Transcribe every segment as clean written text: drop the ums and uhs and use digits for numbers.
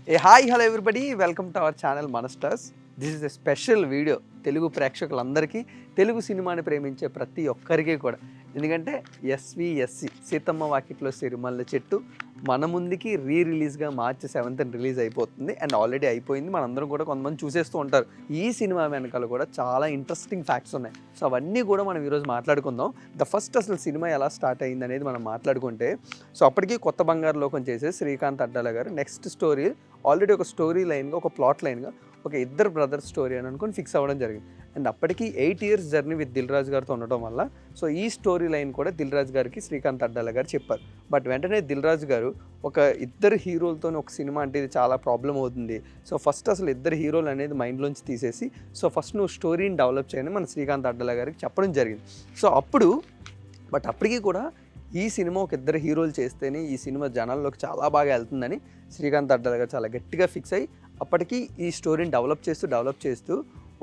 Hi hello everybody, welcome to our channel Mana Stars. This is a special video Telugu ప్రేక్షకులందరికీ, తెలుగు సినిమాని ప్రేమించే ప్రతి ఒక్కరికి కూడా. ఎందుకంటే ఎస్విఎస్సి సీతమ్మ వాకిట్లో సిరిమల్ల చెట్టు మన ముందుకి రిలీజ్గా మార్చి 7th రిలీజ్ అయిపోతుంది. అండ్ ఆల్రెడీ అయిపోయింది, మనందరం కూడా కొంతమంది చూసేస్తూ ఉంటారు. ఈ సినిమా వెనకాల కూడా చాలా ఇంట్రెస్టింగ్ ఫ్యాక్ట్స్ ఉన్నాయి. సో అవన్నీ కూడా మనం ఈరోజు మాట్లాడుకుందాం. ఫస్ట్ అసలు సినిమా ఎలా స్టార్ట్ అయింది అనేది మనం మాట్లాడుకుంటే, సో అప్పటికి కొత్త బంగారు లోకం చేసేసి శ్రీకాంత్ అడ్డాల గారు నెక్స్ట్ స్టోరీ ఆల్రెడీ ఒక స్టోరీ లైన్గా, ఒక ప్లాట్ లైన్గా ఒక ఇద్దరు బ్రదర్స్ స్టోరీ అని అనుకుని ఫిక్స్ అవ్వడం జరిగింది. అండ్ అప్పటికి 8 years journey with Dil Raju గారితో ఉండటం వల్ల సో ఈ స్టోరీ లైన్ కూడా దిల్ రాజు గారికి శ్రీకాంత్ అడ్డాల గారు చెప్పారు. బట్ వెంటనే దిల్ రాజు గారు ఒక ఇద్దరు హీరోలతో ఒక సినిమా అంటే ఇది చాలా ప్రాబ్లం అవుతుంది, సో ఫస్ట్ అసలు ఇద్దరు హీరోలు అనేది మైండ్లోంచి తీసేసి సో ఫస్ట్ నువ్వు స్టోరీని డెవలప్ చేయని మన శ్రీకాంత్ అడ్డాల గారికి చెప్పడం జరిగింది. సో అప్పటికి కూడా ఈ సినిమా ఒక ఇద్దరు హీరోలు చేస్తేనే ఈ సినిమా జనాల్లోకి చాలా బాగా వెళ్తుందని శ్రీకాంత్ అడ్డాల గారు చాలా గట్టిగా ఫిక్స్ అయ్యి అప్పటికి ఈ స్టోరీని డెవలప్ చేస్తూ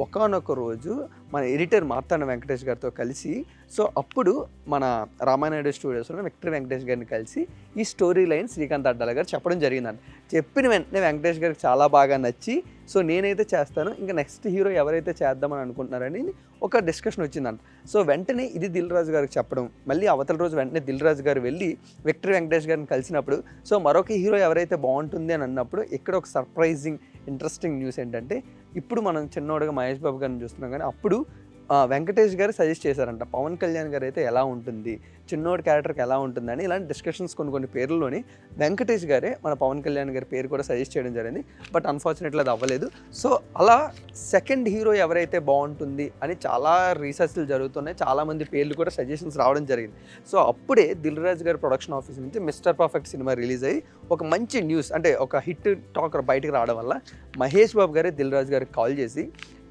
ఒకానొక రోజు మన ఎడిటర్ మార్తాండ వెంకటేష్ గారితో కలిసి సో అప్పుడు మన రామానాయుడు స్టూడియోస్లో విక్టర్ వెంకటేష్ గారిని కలిసి ఈ స్టోరీ లైన్ శ్రీకాంత్ అడ్డాల గారు చెప్పడం జరిగిందంట. చెప్పిన వెంటనే వెంకటేష్ గారికి చాలా బాగా నచ్చి సో నేనైతే చేస్తాను, ఇంకా నెక్స్ట్ హీరో ఎవరైతే చేద్దామని అనుకుంటున్నారని ఒక డిస్కషన్ వచ్చిందంట. సో వెంటనే ఇది దిల్ రాజు గారికి చెప్పడం, మళ్ళీ అవతల రోజు వెంటనే దిల్ రాజు గారు వెళ్ళి విక్టర్ వెంకటేష్ గారిని కలిసినప్పుడు సో మరొక హీరో ఎవరైతే బాగుంటుంది అని అన్నప్పుడు ఇక్కడ ఒక సర్ప్రైజింగ్ ఇంట్రెస్టింగ్ న్యూస్ ఏంటంటే, ఇప్పుడు మనం చిన్నోడుగా మహేష్ బాబు గారిని చూస్తున్నాం కానీ అప్పుడు వెంకటేష్ గారు సజెస్ట్ చేశారంట పవన్ కళ్యాణ్ గారు అయితే ఎలా ఉంటుంది, చిన్నోడి క్యారెక్టర్కి ఎలా ఉంటుందని. ఇలాంటి డిస్కషన్స్ కొన్ని పేర్లలోని వెంకటేష్ గారే మన పవన్ కళ్యాణ్ గారి పేరు కూడా సజెస్ట్ చేయడం జరిగింది. బట్ అన్ఫార్చునేట్లీ అది అవ్వలేదు. సో అలా సెకండ్ హీరో ఎవరైతే బాగుంటుంది అని చాలా రీసెర్చ్లు జరుగుతున్నాయి, చాలామంది పేర్లు కూడా సజెషన్స్ రావడం జరిగింది. సో అప్పుడే దిల్ రాజు గారి ప్రొడక్షన్ ఆఫీస్ నుంచి మిస్టర్ పర్ఫెక్ట్ సినిమా రిలీజ్ అయ్యి ఒక మంచి న్యూస్ అంటే ఒక హిట్ టాకర్ బయటకు రావడం వల్ల మహేష్ బాబు గారే దిల్ రాజు గారికి కాల్ చేసి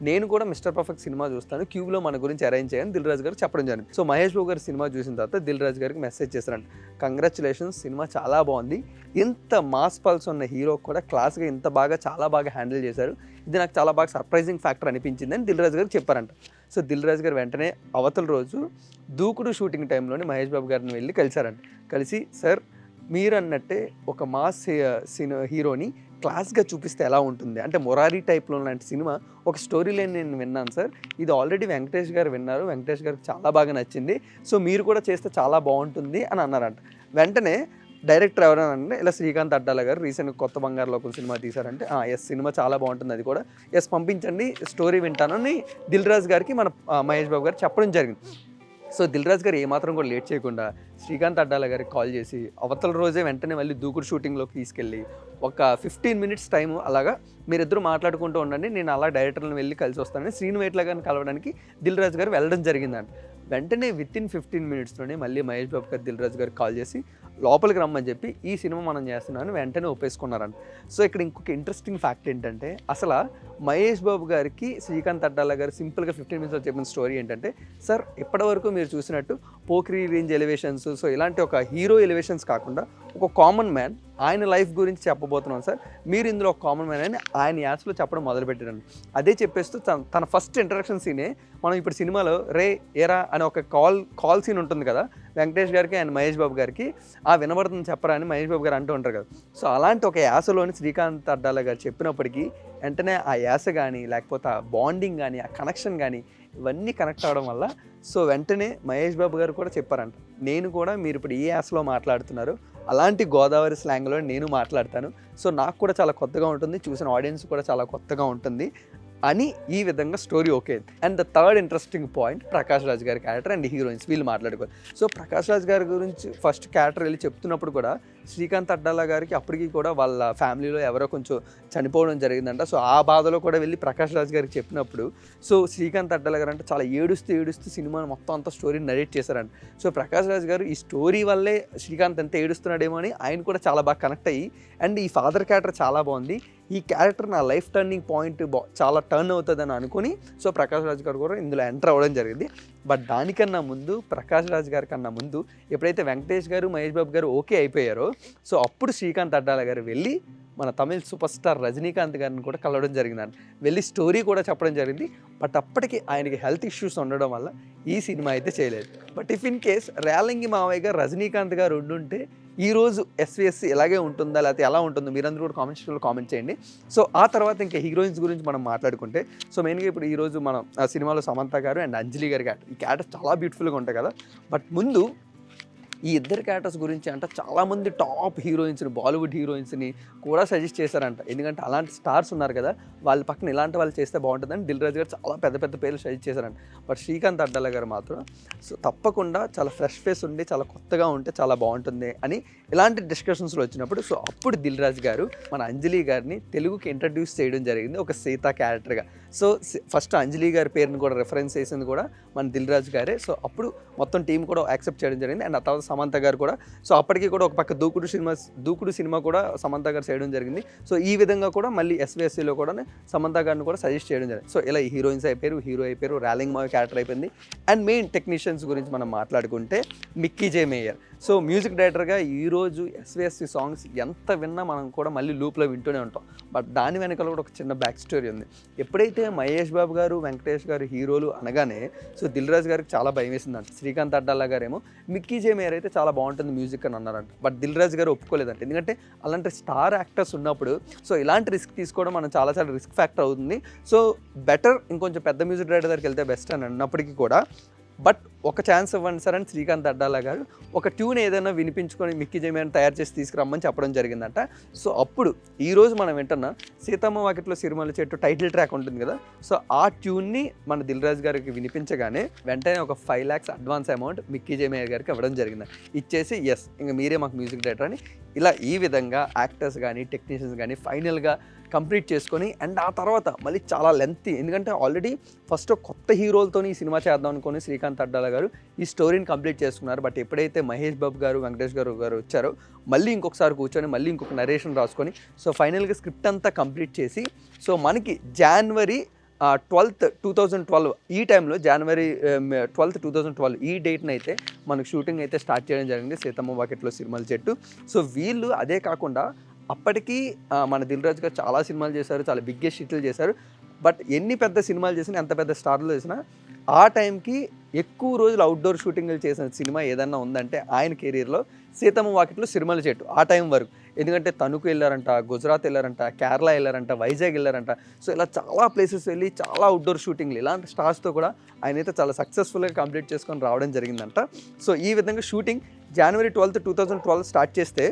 నేను కూడా మిస్టర్ పర్ఫెక్ట్ సినిమా చూస్తాను, క్యూబ్లో మన గురించి అరేంజ్ చేయని దిల్ రాజు గారు చెప్పడం జరిగింది. సో మహేష్ బాబు గారు సినిమా చూసిన తర్వాత దిల్ రాజు గారికి మెసేజ్ చేశారంట, కంగ్రాచులేషన్స్, సినిమా చాలా బాగుంది, ఇంత మాస్ పల్స్ ఉన్న హీరో కూడా క్లాస్గా ఇంత బాగా చాలా బాగా హ్యాండిల్ చేశారు, ఇది నాకు చాలా బాగా సర్ప్రైజింగ్ ఫ్యాక్టర్ అనిపించింది అని దిల్ రాజు గారికి చెప్పారంట. సో దిల్ రాజు గారు వెంటనే అవతల రోజు దూకుడు షూటింగ్ టైంలోనే మహేష్ బాబు గారిని వెళ్ళి కలిశారంట. కలిసి సార్ మీరు అన్నట్టే ఒక మాస్ హీరోని క్లాస్గా చూపిస్తే ఎలా ఉంటుంది అంటే మొరారీ టైప్లో లాంటి సినిమా ఒక స్టోరీ లైన్ నేను విన్నాను సార్, ఇది ఆల్రెడీ వెంకటేష్ గారు విన్నారు, వెంకటేష్ గారికి చాలా బాగా నచ్చింది, సో మీరు కూడా చేస్తే చాలా బాగుంటుంది అని అన్నారంట. వెంటనే డైరెక్టర్ ఎవరైనా అంటే ఇలా శ్రీకాంత్ అడ్డాల గారు రీసెంట్గా కొత్త బంగారు లోకం సినిమా తీశారంటే ఎస్ సినిమా చాలా బాగుంటుంది, అది కూడా ఎస్ పంపించండి స్టోరీ వింటానని దిల్ రాజు గారికి మన మహేష్ బాబు గారు చెప్పడం జరిగింది. సో దిల్ రాజు గారు ఏమాత్రం కూడా లేట్ చేయకుండా శ్రీకాంత్ అడ్డాల గారికి కాల్ చేసి అవతల రోజే వెంటనే మళ్ళీ దూకుడు షూటింగ్లోకి తీసుకెళ్ళి ఒక 15 minutes టైము అలాగా మీరిద్దరూ మాట్లాడుకుంటూ ఉండండి, నేను అలా డైరెక్టర్ని వెళ్ళి కలిసి వస్తానని శ్రీను వైట్ల గారిని కలవడానికి దిల్ రాజు గారు వెళ్ళడం జరిగిందంట. వెంటనే వితిన్ 15 minutesలోనే మళ్ళీ మహేష్ బాబు గారు దిల్ రాజు గారికి కాల్ చేసి లోపలికి రమ్మని చెప్పి ఈ సినిమా మనం చేస్తున్నామని వెంటనే ఒప్పేసుకున్నారంట. సో ఇక్కడ ఇంకొక ఇంట్రెస్టింగ్ ఫ్యాక్ట్ ఏంటంటే, అసలు మహేష్ బాబు గారికి శ్రీకాంత్ అడ్డాల గారు సింపుల్గా 15 minutesలో చెప్పిన స్టోరీ ఏంటంటే, సార్ ఇప్పటివరకు మీరు చూసినట్టు పోక్రీ రేంజ్ ఎలివేషన్స్ సో ఇలాంటి ఒక హీరో ఎలివేషన్స్ కాకుండా ఒక కామన్ మ్యాన్ ఆయన లైఫ్ గురించి చెప్పబోతున్నాం సార్, మీరు ఇందులో ఒక కామన్ మ్యాన్ అని ఆయన యాడ్స్లో చెప్పడం మొదలుపెట్టారండి. అదే చెప్పేస్తూ తన ఫస్ట్ ఇంట్రడక్షన్ సీనే మనం ఇప్పుడు సినిమాలో రే ఏరా అని ఒక కాల్ సీన్ ఉంటుంది కదా వెంకటేష్ గారికి అండ్ మహేష్ బాబు గారికి, ఆ వినబడుతుంది చెప్పరా అని మహేష్ బాబు గారు అంటూ ఉంటారు కదా. సో అలాంటి ఒక యాసలోని శ్రీకాంత్ అడ్డాల గారు చెప్పినప్పటికీ వెంటనే ఆ యాస కానీ లేకపోతే ఆ బాండింగ్ కానీ ఆ కనెక్షన్ కానీ ఇవన్నీ కనెక్ట్ అవ్వడం వల్ల సో వెంటనే మహేష్ బాబు గారు కూడా చెప్పారంట, నేను కూడా మీరు ఇప్పుడు ఏ యాసలో మాట్లాడుతున్నారు అలాంటి గోదావరి స్లాంగ్లో నేను మాట్లాడతాను, సో నాకు కూడా చాలా కొత్తగా ఉంటుంది, చూసిన ఆడియన్స్ కూడా చాలా కొత్తగా ఉంటుంది అని ఈ విధంగా story okay. And the third interesting point Prakash Raj గారి క్యారెక్టర్ అండ్ హీరోయిన్స్ వీళ్ళు మాట్లాడుకోవాలి. సో ప్రకాష్ రాజ్ గారి గురించి ఫస్ట్ క్యారెక్టర్ వెళ్ళి చెప్తున్నప్పుడు కూడా శ్రీకాంత్ అడ్డాల గారికి అప్పటికి కూడా వాళ్ళ ఫ్యామిలీలో ఎవరో కొంచెం చనిపోవడం జరిగిందంట. సో ఆ బాధలో కూడా వెళ్ళి ప్రకాష్ రాజ్ గారికి చెప్పినప్పుడు సో శ్రీకాంత్ అడ్డాల గారు అంటే చాలా ఏడుస్తూ సినిమాను మొత్తం అంతా స్టోరీని నరేట్ చేశారంట. సో ప్రకాష్ రాజ్ గారు ఈ స్టోరీ వల్లే శ్రీకాంత్ ఎంత ఏడుస్తున్నాడేమో అని ఆయన కూడా చాలా బాగా కనెక్ట్ అయ్యి, అండ్ ఈ ఫాదర్ క్యారెక్టర్ చాలా బాగుంది, ఈ క్యారెక్టర్ నా లైఫ్ టర్నింగ్ పాయింట్ చాలా టర్న్ అవుతుందని అనుకుని సో ప్రకాష్ రాజ్ గారు కూడా ఇందులో ఎంటర్ అవ్వడం జరిగింది. బట్ దానికన్నా ముందు ప్రకాష్ రాజ్ గారి కన్నా ముందు ఎప్పుడైతే వెంకటేష్ గారు మహేష్ బాబు గారు ఓకే అయిపోయారో సో అప్పుడు శ్రీకాంత్ అడ్డాల గారు వెళ్ళి మన తమిళ్ సూపర్ స్టార్ రజనీకాంత్ గారిని కూడా కలవడం జరిగిందండి. వెళ్ళి స్టోరీ కూడా చెప్పడం జరిగింది. బట్ అప్పటికి ఆయనకి హెల్త్ ఇష్యూస్ ఉండడం వల్ల ఈ సినిమా అయితే చేయలేదు. But if in case Relangi మావయ్య గారు రజనీకాంత్ గారు ఉండుంటే ఈరోజు ఎస్విఎస్సి ఇలాగే ఉంటుందా లేకపోతే ఎలా ఉంటుందో మీరందరూ కూడా కామెంట్ సెక్షన్లో కామెంట్ చేయండి. సో ఆ తర్వాత ఇంకా హీరోయిన్స్ గురించి మనం మాట్లాడుకుంటే, సో మెయిన్గా ఇప్పుడు ఈరోజు మనం ఆ సినిమాలో సమంత గారు అండ్ అంజలి గారి క్యారెక్టర్, ఈ క్యారెక్టర్ చాలా బ్యూటిఫుల్గా ఉంటాయి కదా. బట్ ముందు ఈ ఇద్దరు క్యారెక్టర్స్ గురించి అంటే చాలామంది టాప్ హీరోయిన్స్ని, బాలీవుడ్ హీరోయిన్స్ని కూడా సజెస్ట్ చేశారంట. ఎందుకంటే అలాంటి స్టార్స్ ఉన్నారు కదా, వాళ్ళ పక్కన ఇలాంటి వాళ్ళు చేస్తే బాగుంటుందని దిల్ రాజు గారు చాలా పెద్ద పెద్ద పేర్లు సజెస్ట్ చేశారంట. బట్ శ్రీకాంత్ అడ్డాల గారు మాత్రం సో తప్పకుండా చాలా ఫ్రెష్ ఫేస్ ఉండి చాలా కొత్తగా ఉంటే చాలా బాగుంటుంది అని ఇలాంటి డిస్కషన్స్లో వచ్చినప్పుడు, సో అప్పుడు దిల్ రాజు గారు మన అంజలి గారిని తెలుగుకి ఇంట్రడ్యూస్ చేయడం జరిగింది ఒక సీత క్యారెక్టర్గా. సో ఫస్ట్ అంజలి గారి పేరుని కూడా రెఫరెన్స్ చేసింది కూడా మన దిల్ రాజు గారే. సో అప్పుడు మొత్తం టీం కూడా యాక్సెప్ట్ చేయడం జరిగింది. అండ్ ఆ తర్వాత సమంత గారు కూడా, సో అప్పటికి కూడా ఒక పక్క దూకుడు సినిమా కూడా సమంత గారు చేయడం జరిగింది. సో ఈ విధంగా కూడా మళ్ళీ ఎస్విఎస్సిలో కూడా సమంత గారిని కూడా సజెస్ట్ చేయడం జరిగింది. సో ఇలా హీరోయిన్స్ అయిపోయారు, హీరో అయిపోయారు, ర్యాలింగ్ మావి క్యారెక్టర్ అయిపోయింది. అండ్ మెయిన్ టెక్నీషియన్స్ గురించి మనం మాట్లాడుకుంటే మిక్కీ జే మేయర్. సో మ్యూజిక్ డైరెక్టర్గా ఈరోజు ఎస్విఎస్సి సాంగ్స్ ఎంత విన్నా మనం కూడా మళ్ళీ లూప్లో వింటూనే ఉంటాం. బట్ దాని వెనకాల కూడా ఒక చిన్న బ్యాక్ స్టోరీ ఉంది. ఎప్పుడైతే మహేష్ బాబు గారు, వెంకటేష్ గారు హీరోలు అనగానే సో దిల్ రాజు గారికి చాలా భయం వేసిందంట. శ్రీకాంత్ అడ్డాల గారేమో మిక్కీ జే మేయర్ అయితే చాలా బాగుంటుంది మ్యూజిక్ అని అన్నారంట. బట్ దిల్ రాజు గారు ఒప్పుకోలేదంట. ఎందుకంటే అలాంటి స్టార్ యాక్టర్స్ ఉన్నప్పుడు సో ఇలాంటి రిస్క్ తీసుకోవడం మనం చాలా రిస్క్ ఫ్యాక్టర్ అవుతుంది. సో బెటర్ ఇంకొంచెం పెద్ద మ్యూజిక్ డైరెక్టర్ దగ్గరికి వెళ్తే బెస్ట్ అని అన్నప్పటికీ కూడా, బట్ ఒక ఛాన్స్ ఇవ్వండి సార్ అని శ్రీకాంత్ అడ్డాల గారు ఒక ట్యూన్ ఏదైనా వినిపించుకొని మిక్కీ జే మేయర్ని తయారు చేసి తీసుకురమ్మని చెప్పడం జరిగిందంట. సో అప్పుడు ఈరోజు మనం వింటున్న సీతమ్మ వాకిట్లో సిరిమల్ల చెట్టు టైటిల్ ట్రాక్ ఉంటుంది కదా, సో ఆ ట్యూన్ని మన దిల్ రాజు గారికి వినిపించగానే వెంటనే ఒక 5 lakhs అడ్వాన్స్ అమౌంట్ మిక్కీ జే మేయర్ గారికి ఇవ్వడం జరిగింది. ఇచ్చేసి ఎస్ ఇంకా మీరే మాకు మ్యూజిక్ డైరెక్టర్ అని ఇలా ఈ విధంగా యాక్టర్స్ కానీ టెక్నీషియన్స్ కానీ ఫైనల్గా కంప్లీట్ చేసుకొని, అండ్ ఆ తర్వాత మళ్ళీ చాలా లెంతీ, ఎందుకంటే ఆల్రెడీ ఫస్ట్ కొత్త హీరోలతో ఈ సినిమా చేద్దాం అనుకుని శ్రీకాంత్ అడ్డాల గారు ఈ స్టోరీని కంప్లీట్ చేసుకున్నారు. బట్ ఎప్పుడైతే మహేష్ బాబు గారు, వెంకటేష్ గారు వచ్చారో మళ్ళీ ఇంకొకసారి కూర్చొని మళ్ళీ ఇంకొక నరేషన్ రాసుకొని సో ఫైనల్గా స్క్రిప్ట్ అంతా కంప్లీట్ చేసి సో మనకి January 12th 2012 ఈ టైంలో January 12th 2012 ఈ డేట్ని అయితే మనకు షూటింగ్ అయితే స్టార్ట్ చేయడం జరిగింది సీతమ్మ వాకిట్లో సిరిమల్ల చెట్టు. సో వీళ్ళు అదే కాకుండా అప్పటికి మన దిల్ రాజు గారు చాలా సినిమాలు చేశారు, చాలా బిగ్గెస్ట్ హిట్లు చేశారు. బట్ ఎన్ని పెద్ద సినిమాలు చేసినా, ఎంత పెద్ద స్టార్లు చేసినా ఆ టైంకి ఎక్కువ రోజులు అవుట్డోర్ షూటింగ్లు చేసిన సినిమా ఏదన్నా ఉందంటే ఆయన కెరీర్లో సీతమ్మ వాకిట్లో సిరిమల్ల చెట్టు. ఆ టైం వరకు ఎందుకంటే తణుకు వెళ్ళారంట, గుజరాత్ వెళ్ళారంట, కేరళ వెళ్ళారంట, వైజాగ్ వెళ్ళారంట. సో ఇలా చాలా ప్లేసెస్ వెళ్ళి చాలా అవుట్డోర్ షూటింగ్లు ఇలాంటి స్టార్స్తో కూడా ఆయన అయితే చాలా సక్సెస్ఫుల్గా కంప్లీట్ చేసుకొని రావడం జరిగిందంట. సో ఈ విధంగా షూటింగ్ January 12th 2012 స్టార్ట్ చేస్తే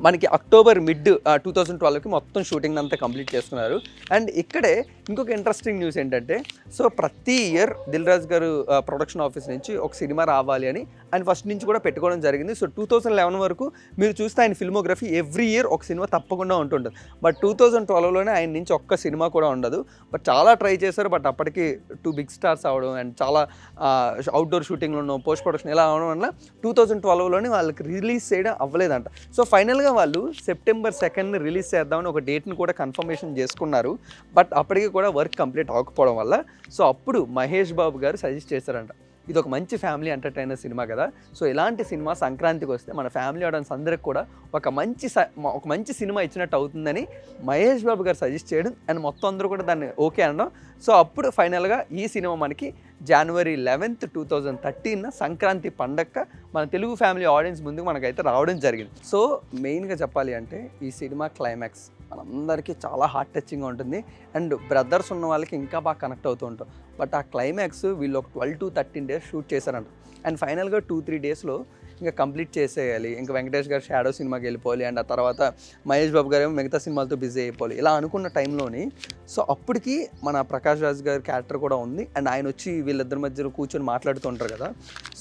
మనకి October mid 2012కి మొత్తం షూటింగ్ అంతా కంప్లీట్ చేసుకున్నారు. అండ్ ఇక్కడే ఇంకొక ఇంట్రెస్టింగ్ న్యూస్ ఏంటంటే, సో ప్రతి ఇయర్ దిల్ రాజు గారు ప్రొడక్షన్ ఆఫీస్ నుంచి ఒక సినిమా రావాలి అని ఆయన ఫస్ట్ నుంచి కూడా పెట్టుకోవడం జరిగింది. సో 2011 వరకు మీరు చూస్తే ఆయన ఫిల్మోగ్రఫీ ఎవ్రీ ఇయర్ ఒక సినిమా తప్పకుండా ఉంటుంటుంది. బట్ 2012లోనే ఆయన నుంచి ఒక్క సినిమా కూడా ఉండదు. బట్ చాలా ట్రై చేశారు. బట్ అప్పటికి 2 big stars అవడం అండ్ చాలా అవుట్డోర్ షూటింగ్లో పోస్ట్ ప్రొడక్షన్ ఇలా అవడం వల్ల 2012లోనే వాళ్ళకి రిలీజ్ చేయడం అవ్వలేదంట. సో ఫైనల్గా వాళ్ళు September 2nd రిలీజ్ చేద్దామని ఒక డేట్ని కూడా కన్ఫర్మేషన్ చేసుకున్నారు. బట్ అప్పటికి కూడా వర్క్ కంప్లీట్ అవ్వకపోవడం వల్ల సో అప్పుడు మహేష్ బాబు గారు సజెస్ట్ చేశారంట, ఇది ఒక మంచి ఫ్యామిలీ ఎంటర్టైనర్ సినిమా కదా, సో ఇలాంటి సినిమా సంక్రాంతికి వస్తే మన ఫ్యామిలీ ఆడియన్స్ అందరికి కూడా ఒక మంచి సినిమా ఇచ్చినట్టు అవుతుందని మహేష్ బాబు గారు సజెస్ట్ చేయడం అండ్ మొత్తం అందరూ కూడా దాన్ని ఓకే అనడం. సో అప్పుడు ఫైనల్గా ఈ సినిమా మనకి January 11th 2013 సంక్రాంతి పండగ మన తెలుగు ఫ్యామిలీ ఆడియన్స్ ముందుకు మనకైతే రావడం జరిగింది. సో మెయిన్గా చెప్పాలి అంటే ఈ సినిమా క్లైమాక్స్ మనందరికీ చాలా హార్ట్ టచింగ్గా ఉంటుంది. అండ్ బ్రదర్స్ ఉన్న వాళ్ళకి ఇంకా బాగా కనెక్ట్ అవుతూ ఉంటాం. బట్ ఆ క్లైమాక్స్ వీళ్ళు ఒక 12 to 13 days షూట్ చేశారంట. అండ్ ఫైనల్గా 2-3 daysలో ఇంకా కంప్లీట్ చేసేయాలి. ఇంకా వెంకటేష్ గారు షాడో సినిమాకి వెళ్ళిపోవాలి అండ్ ఆ తర్వాత మహేష్ బాబు గారు ఏమో మిగతా సినిమాలతో బిజీ అయిపోవాలి. ఇలా అనుకున్న టైంలోని సో అప్పటికి మన ప్రకాష్ రాజ్ గారి క్యారెక్టర్ కూడా ఉంది. అండ్ ఆయన వచ్చి వీళ్ళిద్దరి మధ్యలో కూర్చొని మాట్లాడుతూ ఉంటారు కదా,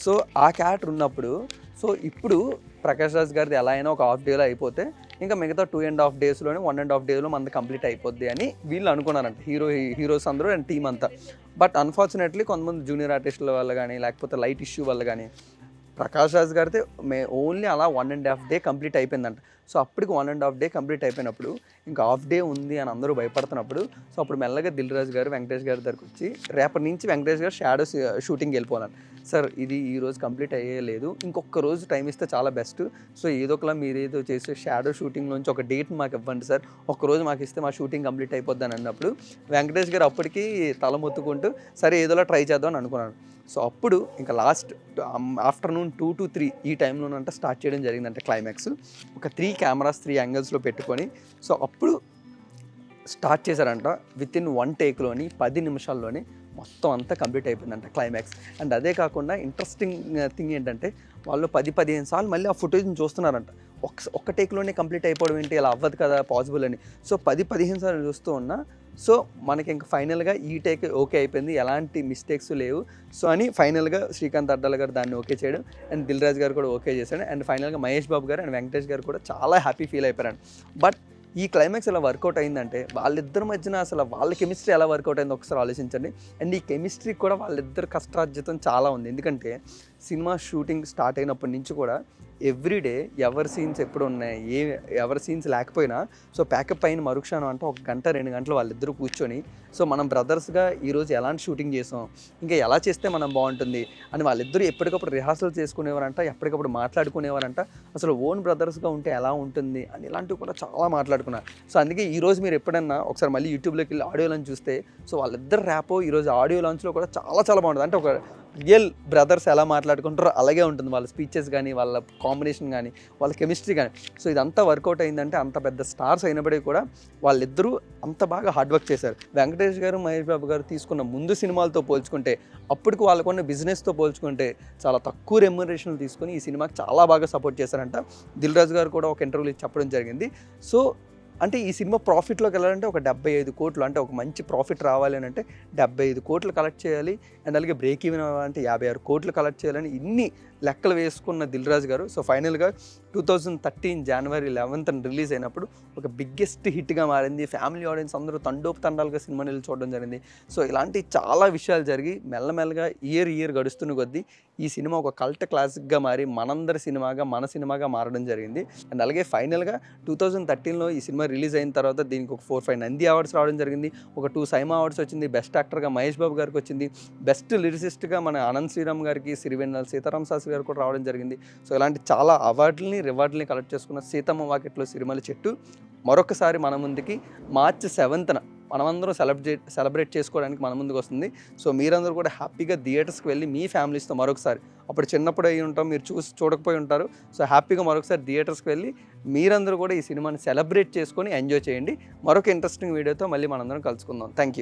సో ఆ క్యారెక్టర్ ఉన్నప్పుడు సో ఇప్పుడు ప్రకాష్ రాజ్ గారిది ఎలా అయినా ఒక హాఫ్ డేలో అయిపోతే ఇంకా మిగతా 2.5 daysలోనే 1.5 daysలో మనది కంప్లీట్ అయిపోద్ది అని వీళ్ళు అనుకున్నారంట, హీరోస్ అందరూ అండ్ టీం అంతా. బట్ అన్ఫార్చునేట్లీ కొంతమంది జూనియర్ ఆర్టిస్టుల వల్ల కానీ లేకపోతే లైట్ ఇష్యూ వల్ల కానీ ప్రకాష్ రాజ్ గారితే ఓన్లీ అలా 1.5 day కంప్లీట్ అయిపోయిందంట. సో అప్పటికి 1.5 డే కంప్లీట్ అయిపోయినప్పుడు ఇంకా హాఫ్ డే ఉంది అని అందరూ భయపడుతున్నప్పుడు సో అప్పుడు మెల్లగా దిల్ రాజు గారు వెంకటేష్ గారి దగ్గరకు వచ్చి రేపటి నుంచి వెంకటేష్ గారు షాడో షూటింగ్ వెళ్ళిపోవాలని. సార్ ఇది ఈరోజు కంప్లీట్ అయ్యేలేదు, ఇంకొక రోజు టైం ఇస్తే చాలా బెస్ట్. సో ఏదో ఒకలా మీరు ఏదో చేసే షాడో షూటింగ్లోంచి ఒక డేట్ మాకు ఇవ్వండి సార్, ఒక్కరోజు మాకు ఇస్తే మా షూటింగ్ కంప్లీట్ అయిపోద్ది అని అన్నప్పుడు వెంకటేష్ గారు అప్పటికి తల మొత్తుకుంటూ సరే ఏదోలా ట్రై చేద్దాం అని అనుకున్నాను. సో అప్పుడు ఇంకా లాస్ట్ ఆఫ్టర్నూన్ 2 to 3 ఈ టైంలోనంట స్టార్ట్ చేయడం జరిగిందంటే క్లైమాక్స్. ఒక 3 కెమెరాస్ 3 యాంగిల్స్లో పెట్టుకొని సో అప్పుడు స్టార్ట్ చేశారంట. వితిన్ 1 టేక్లోని 10 నిమిషాల్లోనే మొత్తం అంతా కంప్లీట్ అయిపోయిందంట క్లైమాక్స్. అండ్ అదే కాకుండా ఇంట్రెస్టింగ్ థింగ్ ఏంటంటే వాళ్ళు 10-15 సార్లు మళ్ళీ ఆ ఫుటేజ్ని చూస్తున్నారంట. ఒక్క టేక్లోనే కంప్లీట్ అయిపోవడం ఏంటి, అలా అవ్వదు కదా పాసిబుల్ అని. సో 10-15 సార్లు చూస్తూ ఉన్నా సో మనకి ఇంకా ఫైనల్గా ఈ టేక్ ఓకే అయిపోయింది, ఎలాంటి మిస్టేక్స్ లేవు. సో అని ఫైనల్గా శ్రీకాంత్ అడ్డాల గారు దాన్ని ఓకే చేయడం అండ్ దిల్ రాజు గారు కూడా ఓకే చేశాడు. అండ్ ఫైనల్గా మహేష్ బాబు గారు అండ్ వెంకటేష్ గారు కూడా చాలా హ్యాపీ ఫీల్ అయిపోయారు. బట్ ఈ క్లైమాక్స్ ఎలా వర్కౌట్ అయిందంటే వాళ్ళిద్దరి మధ్యన అసలు వాళ్ళ కెమిస్ట్రీ ఎలా వర్కౌట్ అయిందో ఒకసారి ఆలోచించండి. అండ్ ఈ కెమిస్ట్రీ కూడా వాళ్ళిద్దరు కష్టార్జితం చాలా ఉంది. ఎందుకంటే సినిమా షూటింగ్ స్టార్ట్ అయినప్పటి నుంచి కూడా ఎవ్రీడే ఎవరి సీన్స్ ఎప్పుడు ఉన్నాయి, ఎవరి సీన్స్ లేకపోయినా సో ప్యాకప్ అయిన మరుక్షణం అంటే 1 గంట 2 గంటలు వాళ్ళిద్దరూ కూర్చొని సో మనం బ్రదర్స్గా ఈరోజు ఎలాంటి షూటింగ్ చేసాం, ఇంకా ఎలా చేస్తే మనం బాగుంటుంది అని వాళ్ళిద్దరూ ఎప్పటికప్పుడు రిహార్సల్ చేసుకునేవారంట, ఎప్పటికప్పుడు మాట్లాడుకునేవారంట. అసలు ఓన్ బ్రదర్స్గా ఉంటే ఎలా ఉంటుంది అని ఇలాంటివి కూడా చాలా మాట్లాడుకున్నారు. సో అందుకే ఈరోజు మీరు ఎప్పుడన్నా ఒకసారి మళ్ళీ యూట్యూబ్లోకి వెళ్ళి ఆడియో లాంచ్ చూస్తే సో వాళ్ళిద్దరు ర్యాపో ఈరోజు ఆడియో లాంచ్లో కూడా చాలా చాలా బాగుంటుంది. అంటే ఒక రియల్ బ్రదర్స్ ఎలా మాట్లాడుకుంటారో అలాగే ఉంటుంది వాళ్ళ స్పీచెస్ కానీ, వాళ్ళ కాంబినేషన్ కానీ, వాళ్ళ కెమిస్ట్రీ కానీ. సో ఇదంతా వర్కౌట్ అయిందంటే అంత పెద్ద స్టార్స్ అయినప్పటికీ కూడా వాళ్ళిద్దరూ అంత బాగా హార్డ్ వర్క్ చేశారు. వెంకటేష్ గారు మహేష్ బాబు గారు తీసుకున్న ముందు సినిమాలతో పోల్చుకుంటే అప్పటికి వాళ్ళకున్న బిజినెస్తో పోల్చుకుంటే చాలా తక్కువ రెమ్యునరేషన్లు తీసుకొని ఈ సినిమాకి చాలా బాగా సపోర్ట్ చేశారంట. దిల్ రాజు గారు కూడా ఒక ఇంటర్వ్యూలో చెప్పడం జరిగింది. సో అంటే ఈ సినిమా ప్రాఫిట్లోకి వెళ్ళాలంటే ఒక 75 కోట్లు, అంటే ఒక మంచి ప్రాఫిట్ రావాలి అని అంటే 75 కోట్లు కలెక్ట్ చేయాలి. అండ్ అలాగే బ్రేక్ ఈవెన్ అవ్వాలంటే 56 కోట్లు కలెక్ట్ చేయాలని ఇన్ని లెక్కలు వేసుకున్న దిల్ రాజు గారు సో ఫైనల్గా 2013 జనవరి 11న రిలీజ్ అయినప్పుడు ఒక బిగ్గెస్ట్ హిట్గా మారింది. ఫ్యామిలీ ఆడియన్స్ అందరూ తండోపతండాలుగా సినిమాని వెళ్ళి చూడడం జరిగింది. సో ఇలాంటి చాలా విషయాలు జరిగి మెల్లమెల్లగా ఇయర్ గడుస్తున్న కొద్దీ ఈ సినిమా ఒక కల్ట్ క్లాసిక్గా మారి మనందరి సినిమాగా మన సినిమాగా మారడం జరిగింది. అండ్ అలాగే ఫైనల్గా 2013లో ఈ సినిమా రిలీజ్ అయిన తర్వాత దీనికి ఒక 4-5 నంది అవార్డ్స్ రావడం జరిగింది. ఒక 2 సైమా అవార్డ్స్ వచ్చింది. బెస్ట్ యాక్టర్గా మహేష్ బాబు గారికి వచ్చింది. బెస్ట్ లిరిసిస్ట్గా మన అనంత్ శ్రీరామ్ గారికి, సిరివెన్నెల సీతారాం శాస్త్రి గారు కూడా రావడం జరిగింది. సో ఇలాంటి చాలా అవార్డులని రివార్డులని కలెక్ట్ చేసుకున్న సీతమ్మ వాకిట్లో సిరిమల్ల చెట్టు మరొకసారి మన ముందుకి March 7న మనమందరం సెలబ్రేట్ చేసుకోవడానికి మన ముందుకు వస్తుంది. సో మీరందరూ కూడా హ్యాపీగా థియేటర్స్కి వెళ్ళి మీ ఫ్యామిలీస్తో మరొకసారి, అప్పుడు చిన్నప్పుడు అయ్యి ఉంటాం, మీరు చూడకపోయి ఉంటారు. సో హ్యాపీగా మరొకసారి థియేటర్స్కి వెళ్ళి మీరందరూ కూడా ఈ సినిమాని సెలబ్రేట్ చేసుకొని ఎంజాయ్ చేయండి. మరొక ఇంట్రెస్టింగ్ వీడియోతో మళ్ళీ మనందరం కలుసుకుందాం. Thank you.